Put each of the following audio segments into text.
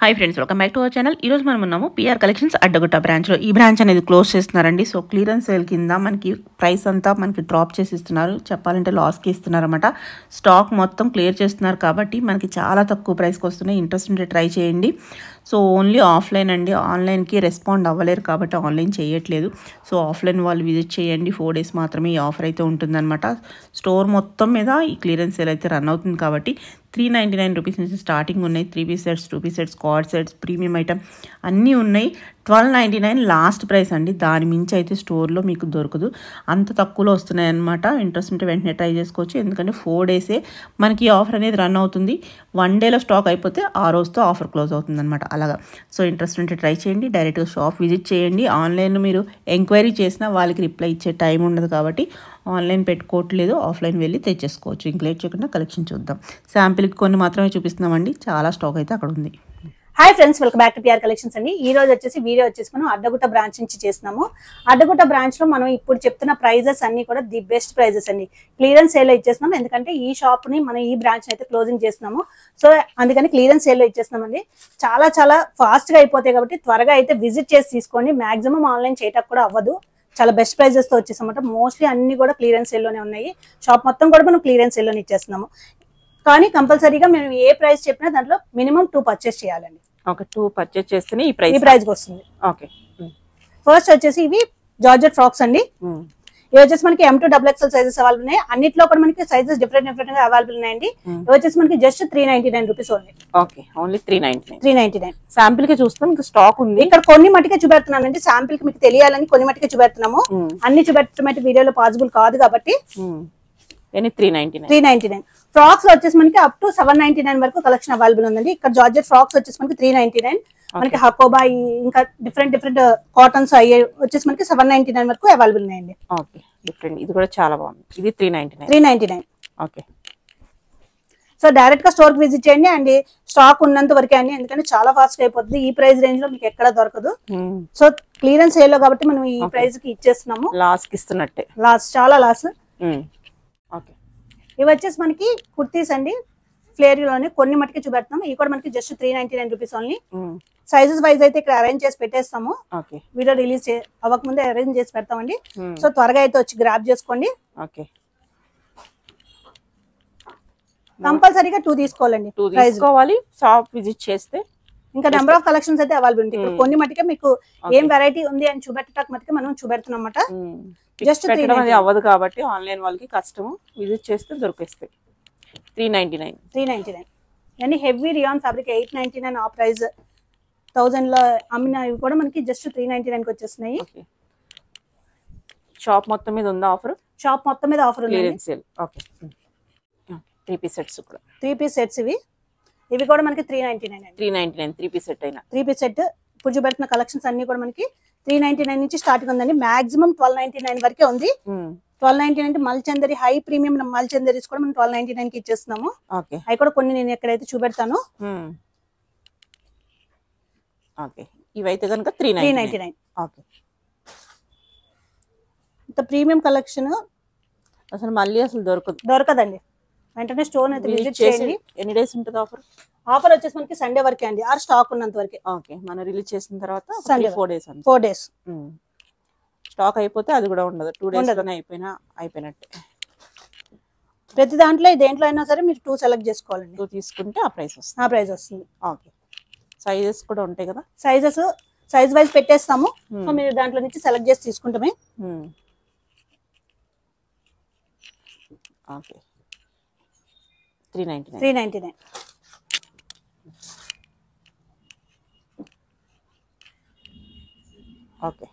Hi friends, welcome back to our channel. ఈరోజు మనం ఉన్నాము పిఆర్ కలెక్షన్స్ అడ్డగుట్ట బ్రాంచ్లో. ఈ బ్రాంచ్ అనేది క్లోజ్ చేస్తున్నారండి. సో క్లియరెన్స్ సేల్ కింద మనకి ప్రైస్ అంతా మనకి డ్రాప్ చేసి ఇస్తున్నారు. చెప్పాలంటే లాస్కి ఇస్తున్నారన్నమాట. స్టాక్ మొత్తం క్లియర్ చేస్తున్నారు కాబట్టి మనకి చాలా తక్కువ ప్రైస్కి వస్తున్నాయి. ఇంట్రెస్ట్ ఉంటే ట్రై చేయండి. సో ఓన్లీ ఆఫ్లైన్ అండి. ఆన్లైన్కి రెస్పాండ్ అవ్వలేరు కాబట్టి ఆన్లైన్ చేయట్లేదు. సో ఆఫ్లైన్ వాళ్ళు విజిట్ చేయండి. 4 days మాత్రమే ఈ ఆఫర్ అయితే ఉంటుందన్నమాట. స్టోర్ మొత్తం మీద ఈ క్లియరెన్స్ సేల్ అయితే రన్ అవుతుంది కాబట్టి 399 రూపీస్ నుంచి స్టార్టింగ్ ఉన్నాయి. 3 piece sets, 2 piece sets, card sets, premium item అన్నీ ఉన్నాయి. 1299 లాస్ట్ ప్రైస్ అండి. దాని మించి అయితే స్టోర్లో మీకు దొరకదు. అంత తక్కువలో వస్తున్నాయి అన్నమాట. ఇంట్రెస్ట్ ఉంటే వెంటనే ట్రై చేసుకోవచ్చు. ఎందుకంటే 4 days మనకి ఈ ఆఫర్ అనేది రన్ అవుతుంది. 1 dayలో స్టాక్ అయిపోతే ఆ రోజుతో ఆఫర్ క్లోజ్ అవుతుంది అనమాట. అలాగా. సో ఇంట్రెస్ట్ ఉంటే ట్రై చేయండి. డైరెక్ట్గా షాప్ విజిట్ చేయండి. ఆన్లైన్లో మీరు ఎంక్వైరీ చేసినా వాళ్ళకి రిప్లై ఇచ్చే టైం ఉండదు కాబట్టి ఆన్లైన్ పెట్టుకోవట్లేదు. ఆఫ్లైన్ వెళ్ళి తెచ్చేసుకోవచ్చు. ఇంక లేట్ చేయకుండా కలెక్షన్ చూద్దాం. శాంపిల్కి కొన్ని మాత్రమే చూపిస్తున్నామండి. చాలా స్టాక్ అయితే అక్కడ ఉంది. Hi friends, welcome back to PR collections అండి. ఈ రోజు వచ్చేసి వీడియో వచ్చేసి మనం అడ్డగుట్ట బ్రాంచ్ నుంచి చేస్తున్నాము. అడ్డగుట్ట బ్రాంచ్ లో మనం ఇప్పుడు చెప్తున్న ప్రైజెస్ అన్ని కూడా ది బెస్ట్ ప్రైజెస్ అండి. క్లియరెన్స్ సేల్ లో ఇచ్చేస్తున్నాం. ఎందుకంటే ఈ షాప్ ని మనం ఈ బ్రాంచ్ అయితే క్లోజింగ్ చేస్తున్నాము. సో అందుకని క్లియరెన్స్ సేల్ లో ఇచ్చేస్తున్నామండి. చాలా చాలా ఫాస్ట్ గా అయిపోతాయి కాబట్టి త్వరగా అయితే విజిట్ చేసి తీసుకోండి. మాక్సిమం ఆన్లైన్ చేయటం కూడా అవ్వదు. చాలా బెస్ట్ ప్రైజెస్ తో వచ్చేసామంట. మోస్ట్లీ అన్ని కూడా క్లియరెన్స్ సేల్ లోనే ఉన్నాయి. షాప్ మొత్తం కూడా మనం క్లియరెన్స్ సేల్ లోనే ఇచ్చేస్తున్నాము. కానీ కంపల్సరీగా మేము ఏ ప్రైస్ చెప్పినా దాంట్లో మినిమం 2 పర్చేస్ చేయాలండి. ఒక 2 పర్చేస్ చేస్తేనే ఈ ప్రైస్ కి వస్తుంది. ఓకే. ఫస్ట్ వచ్చేసి ఇవి జార్జెట్ ఫ్రాక్స్ అండి. ఇవి వచ్చేసి మనకి M2XXL సైజెస్ అవైలబుల్ ఉన్నాయి. అన్నిట్లో కూడా మనకి సైజెస్ డిఫరెంట్ గా అవైలబుల్ ఉన్నాయండి. ఇవి వచ్చేసి మనకి just 399 rupees only. Okay, only 399. 399 sample కి చూస్తాం. మీకు స్టాక్ ఉంది. ఇక్కడ కొన్ని మటుకే చూపెడుతున్నానండి. శాంపిల్ కి మీకు తెలియాలని కొన్ని మటుకే చూపెడుతున్నాము. అన్ని చూపెట్టడం వీడియోలో పాసిబుల్ కాదు కాబట్టి 399. ఫ్రాక్స్ లో వచ్చేసి మనకి అప్ టు 799 వరకు కలెక్షన్ అవైలబుల్ ఉందండి. ఇక్కడ జార్జెట్ ఫ్రాక్స్ వచ్చేసి మనకి 399. మనకి హకోబా ఇంకా డిఫరెంట్ కాటన్స్ అయ్యే వచ్చేసి మనకి 799 వరకు అవైలబుల్ ఉన్నాయండి. Okay, different. ఇది కూడా చాలా బాగుంది. ఇది 399. ఓకే. సో డైరెక్ట్ గా స్టోర్ కి విజిట్ చేయండి అండి. స్టాక్ ఉన్నంత వరకే అండి. ఎందుకంటే చాలా ఫాస్ట్ గా అయిపోతుంది. ఈ ప్రైస్ రేంజ్ లో మీకు ఎక్కడ దొరకదు. సో క్లియరెన్స్ సేల్ లో కాబట్టి మనం ఈ ప్రైస్ కి ఇచ్చేస్తున్నాము. లాస్ కి ఇస్తున్నట్టే. లాస్, చాలా లాస్. ఓకే. ఇవి వచ్చేసి మనకి కుర్తీస్ అండి. ఫ్లేర్ లోనే కొన్ని మటుకి చూపెడతాము. ఇవి కూడా మనకి just 399 rupees only. Sizes wise అయితే ఇక్కడ అరేంజ్ చేసి పెట్టేస్తాము. వీడియో రిలీజ్ అవ్వక ముందే అరేంజ్ చేసి పెడతామండి. సో త్వరగా అయితే వచ్చి గ్రాబ్ చేసుకోండి. కంపల్సరీగా 2 తీసుకోవాలండి. 2 తీసుకోవాలి. షాప్ విజిట్ చేస్తే ఇంకా నెంబర్ ఆఫ్ కలెక్షన్స్ అయితే అవైలబుల్ ఉంటాయి. ఇక్కడ కొన్ని మటుకే మీకు ఏం వెరైటీ ఉంది అని చూపెట్టడానికి మటుకే మనం చూపెడుతున్నాం అన్నమాట. జస్ట్ అవ్వదు కాబట్టి ఆన్లైన్ వాళ్ళకి కష్టం. విజిట్ చేస్తే దొరికేస్తాయి. 399 అండి. Heavy rayon fabric 899. ఆ ప్రైస్ 1000 లో అమ్మిన ఇవి కూడా మనకి జస్ట్ 399 కి వచ్చేస్తున్నాయి. షాప్ మొత్తం మీద ఉందా ఆఫర్? షాప్ మొత్తం మీద ఆఫర్ ఉంది. 3 piece సెట్స్ కూడా 3 piece సెట్స్ ఇవి కూడా మనకి 399. 3 piece సెట్ అయినా 3 piece సెట్ ఇప్పుడు చూపెడుతున్న కలెక్షన్స్ అన్ని కూడా మనకి 399 నుంచి స్టార్టింగ్ ఉందండి. మాక్సిమం 1299 వరకే ఉంది. 1299 మల్చందరి హై ప్రీమియం మల్చందరీస్ కూడా మనం 1299 కి ఇచ్చేస్తున్నాము. అవి కూడా కొన్ని నేను ఎక్కడైతే చూపెడతాను. ఇవైతే కనుక 399. ఇంత ప్రీమియం కలెక్షన్ అసలు మళ్ళీ దొరకదండి. వెంటనే స్టోర్ అయితే విజిట్ చేయండి. ఎన్ని డేస్ ఉంటుంది ఆఫర్? ఆఫర్ వచ్చేసి మనకి సండే వరకే అండి. ఆర్ స్టాక్ ఉన్నంత వరకే. ఓకే, మనం రిలీజ్ చేసిన తర్వాత సండే 4 days స్టాక్ అయిపోతే అది కూడా ఉండదు. 2 days లోనే అయిపోయినట్టే. ప్రతి దాంట్లో దేంట్లో అయినా సరే మీరు 2 సెలెక్ట్ చేసుకోవాలండి. 2 తీసుకుంటే ఆ ప్రైస్ వస్తుంది. ఓకే. సైజెస్ కూడా ఉంటాయి కదా? Size wise పెట్టేస్తాము. సో మీరు దాంట్లో నుంచి సెలెక్ట్ చేసి తీసుకుంటామే. ఓకే. 399. ఓకే.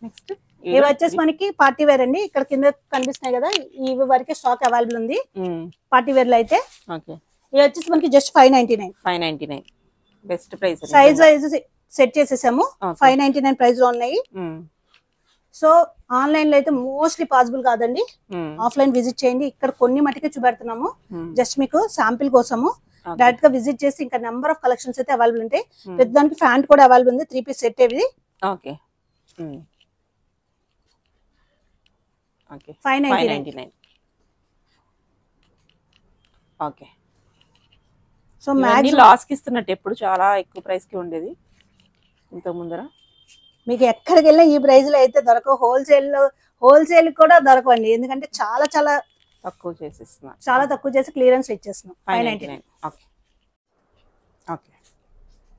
నెక్స్ట్ ఇవి వచ్చేసి మనకి పార్టీ వేర్ అండి. ఇక్కడ కింద కనిపిస్తున్నాయి కదా, ఇవి వరకే స్టాక్ అవైలబుల్ ఉంది పార్టీ వేర్ లో అయితే. ఇవి వచ్చేసి మనకి just 599. Best price. Size wise set చేసేసాము. 599 ప్రైస్ లో ఉన్నాయి. సో ఆన్లైన్ లో అయితే మోస్ట్లీ పాసిబుల్ కాదండి. ఆఫ్లైన్ విజిట్ చేయండి. ఇక్కడ కొన్ని మటుకే చూపెడుతున్నాము జస్ట్ మీకు శాంపిల్ కోసము. డైరెక్ట్ గా విజిట్ చేసి ఇంకా నెంబర్ ఆఫ్ కలెక్షన్స్ అయితే అవైలబుల్ ఉంటాయి. ప్రతిదానికి ఫ్యాంట్ కూడా అవైలబుల్ ఉంది. 3 piece సెట్ ఇది. ఓకే 599. 599. ఓకే. సో ఇవన్నీ మ్యాక్సిమం లాస్కి ఇస్తున్నట్టు, ఎప్పుడు చాలా ఎక్కువ ప్రైస్కి ఉండేది ఇంత ముందర. మీకు ఎక్కడికి వెళ్ళినా ఈ ప్రైస్ లో అయితే దొరకవు. హోల్సేల్ కూడా దొరకవండి, ఎందుకంటే చాలా చాలా తక్కువ చేసిస్తున్నారు. చాలా తక్కువ చేసి క్లియరెన్స్ ఇచ్చేస్తున్నాం. 599. ఓకే. ఓకే.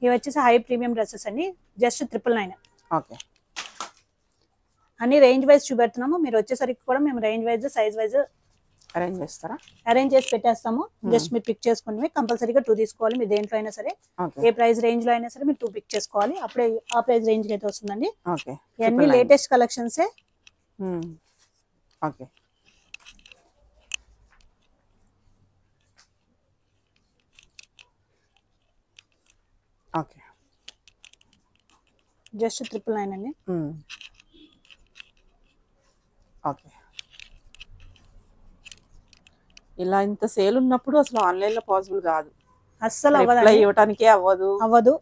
ఇవి వచ్చేసి హై ప్రీమియం డ్రెస్సెస్ అండి, జస్ట్ 999. ఓకే. అన్ని రేంజ్ వైజ్ చూపెడుతున్నాము. మీరు వచ్చేసరికి కూడా మేము range wise size wise arrange చేస్తారా? అరేంజ్ చేసి పెట్టేస్తాము. జస్ట్ మీరు పిక్ చేసుకుని కంపల్సరీగా 2 తీసుకోవాలి. మీరు దేంట్లో అయినా సరే, ఏ ప్రైస్ రేంజ్ లో అయినా సరే మీరు 2 పిక్ చేసుకోవాలి. అప్పుడే ఆ ప్రైస్ రేంజ్ అయితే వస్తుందండి. ఓకే. ఇవన్నీ లేటెస్ట్ కలెక్షన్సే. ఓకే. ఓకే. జస్ట్ 999 అండి. ఓకే. ఇలా ఇంత సేల్ ఉన్నప్పుడు అసలు ఆన్లైన్ లో పాసిబుల్ కాదు, అస్సలు రిప్లై ఇవ్వడానికే అవ్వదు.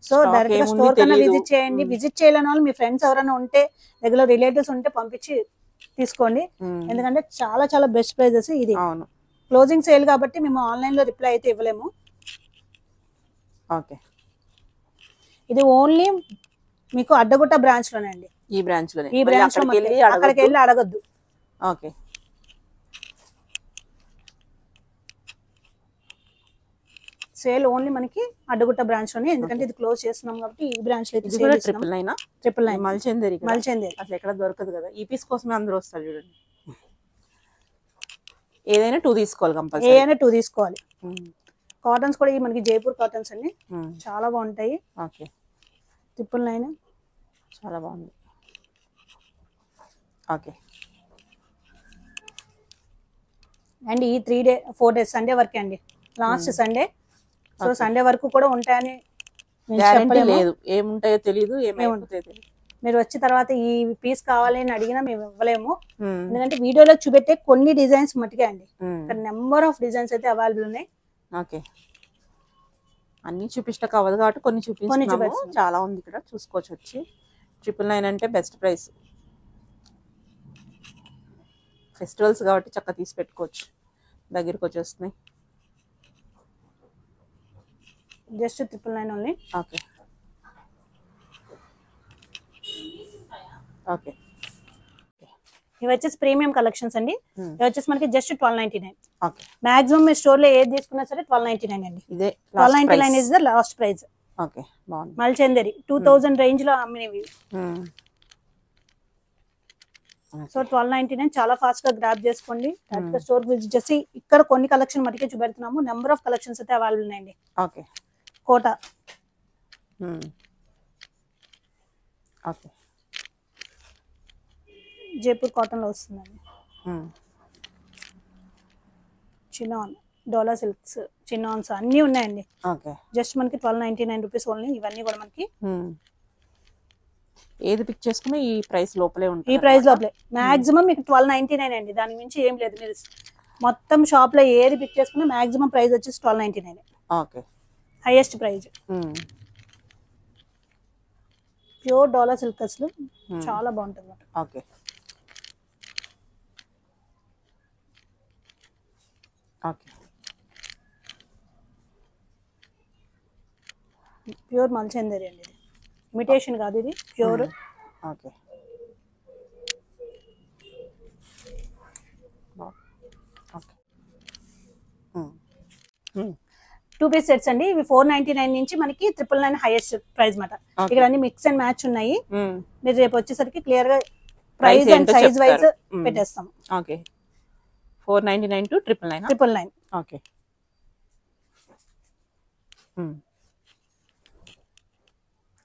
సో డైరెక్ట్ గా స్టోర్ కన్నా విజిట్ చేయండి. విజిట్ చేయలేని వాళ్ళు మీ ఫ్రెండ్స్ ఎవరైనా ఉంటే, రెగ్యులర్ రిలేటివ్స్ ఉంటే పంపించి తీసుకోండి. ఎందుకంటే చాలా చాలా బెస్ట్ ప్రైజెస్. ఇది అవును, క్లోజింగ్ సేల్ కాబట్టి మేము ఆన్లైన్ లో రిప్లై అయితే ఇవ్వలేము. ఓకే. ఇది ఓన్లీ మీకు అడ్డగుట్ట బ్రాంచ్ లోనే అండి. ఈ బ్రాంచ్ లో అక్కడికి వెళ్ళి అడగద్దు. ఓకే. సేల్ ఓన్లీ మనకి అడ్డగుట్ట బ్రాంచ్ లోనే, ఎందుకంటే ఇది క్లోజ్ చేస్తున్నాం కాబట్టి ఈ బ్రాంచ్ లో అయితే ఇది కూడా 999. మల్చేందేరి అసలు ఎక్కడ దొరకదు కదా. ఈ పీస్ కోసమే అందరూ వస్తారు చూడండి. ఏదైనా 2 తీసుకోవాలి కంపల్సరీ. ఏదైనా 2 తీసుకోవాలి. కాటన్స్ కూడా మనకి జైపూర్ కాటన్స్ అండి, చాలా బాగుంటాయి. ఓకే. 999 చాలా బాగుంది. ఓకే. అండ్ ఈ 4 డేస్ సండే వరకే అండి, లాస్ట్ సండే. సో సండే వరకు కూడా ఉంటాయని గ్యారెంటీ లేదు, ఏముంటాయో తెలియదు, ఏమవుతాయో తెలియదు. మీరు వచ్చిన తర్వాత ఈ పీస్ కావాలి అని అడిగినా మేము ఇవ్వలేము, ఎందుకంటే వీడియోలో చూపెట్టే కొన్ని డిజైన్స్ మట్టుకే అండి. నెంబర్ ఆఫ్ డిజైన్స్ అయితే అవైలబుల్ ఉన్నాయి. ఓకే. అన్ని చూపించక అవ్వదు కాబట్టి కొన్ని చూపిస్తున్నాము. చాలా ఉంది ఇక్కడ, చూసుకోవచ్చు. వచ్చి 999 అంటే బెస్ట్ ప్రైస్. ఫెస్టివల్స్ కాబట్టి చక్కగా తీసి పెట్టుకోవచ్చు, దగ్గరికి వచ్చేస్తున్నాయి. Just 999 only. ఓకే. ఓకే. ఇవి వచ్చేసి ప్రీమియం కలెక్షన్స్ అండి. ఇవి వచ్చేసి మనకి జస్ట్ 1299. ఓకే. మాక్సిమం మీ స్టోర్ లో ఏది తీసుకున్నా సరే 1299 అండి. ఇదే 1299 is the last price. Okay. బాగుంది. మల్చేందేరి 2000 రేంజ్ లో అమ్మినవి. సో 1299 చాలా ఫాస్ట్ గా గ్రాబ్ చేసుకోండి. డైరెక్ట్ స్టోర్ విజిట్ చేసి ఇక్కడ కొన్ని కలెక్షన్ మటుకే చూపెడుతున్నాము. నెంబర్ ఆఫ్ కలెక్షన్స్ అయితే అవైలబుల్ ఉన్నాయండి. ఓకే. కోట. ఓకే. జైపూర్ కాటన్ లో వస్తుందండి. చిన్నాన్, డోలా సిల్క్స్, చిన్నాన్స్ అన్ని ఉన్నాయండి. ఓకే. జస్ట్ మనకి 1299 రూపీస్ ఓన్లీ. ఇవన్నీ కూడా మనకి ఏది పిక్ చేసుకున్నా ఈ ప్రైస్ లోపలే ఉంటుంది. ఈ ప్రైస్ లోపలే మాక్సిమం మీకు 1299 అండి, దాని మించి ఏం లేదు. మీరు మొత్తం షాప్ లో ఏది పిక్ చేసుకున్నా మాక్సిమం ప్రైస్ వచ్చేసి 1299. ఓకే. Highest price. ప్యూర్ డోలా సిల్క్ అసలు చాలా బాగుంటుంది. ఓకే. ఓకే. ప్యూర్ మల్చేందేరి అండి, ఇది ఇమిటేషన్ కాదు, ఇది pure. Okay. Okay. 2 piece sets అండి. ఇవి 499 నుంచి మనకి 999 హైయెస్ట్ ప్రైస్ మాట. ఇక్కడ అన్ని మిక్స్ అండ్ మ్యాచ్ ఉన్నాయి. మీరు రేపు వచ్చేసరికి క్లియర్ గా ప్రైస్ అండ్ సైజ్ వైజ్ పెట్టేస్తాం. ఓకే. 499 to 999. 999. ఓకే.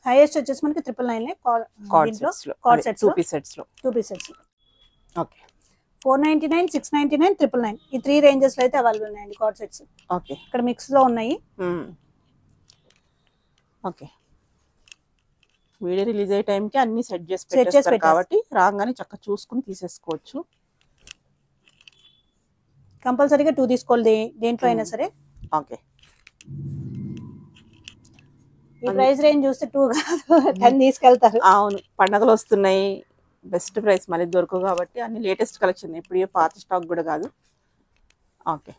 హైయెస్ట్ వచ్చేసి మనకి 999 కార్డ్ సెట్స్ లో 2 పీస్ సెట్స్ లో. ఓకే. 499, 699, 999 ఈ 3 రేంజెస్ లో అయితే అవైలబుల్ ఉన్నాయండి కార్డ్ సెట్స్. ఓకే. ఇక్కడ మిక్స్ లో ఉన్నాయి. ఓకే. వీడియో రిలీజ్ అయ్యే టైంకి అన్ని సెట్ చేసి పెట్టేస్తారు కాబట్టి రాగానే చక్కగా చూసుకుని తీసేసుకోవచ్చు. కంపల్సరీగా 2 తీసుకోవాలి దేంట్లో అయినా సరే. ఓకే. ఈ ప్రైస్ రేంజ్ చూస్తే 2 కాదు 10 తీసుకెళ్తారు. అవును, పండగలు వస్తున్నాయి, బెస్ట్ ప్రైస్, మళ్ళీ దొరకవు కాబట్టి అన్ని లేటెస్ట్ కలెక్షన్, ఇప్పుడు పాత స్టాక్ కూడా కాదు. ఓకే.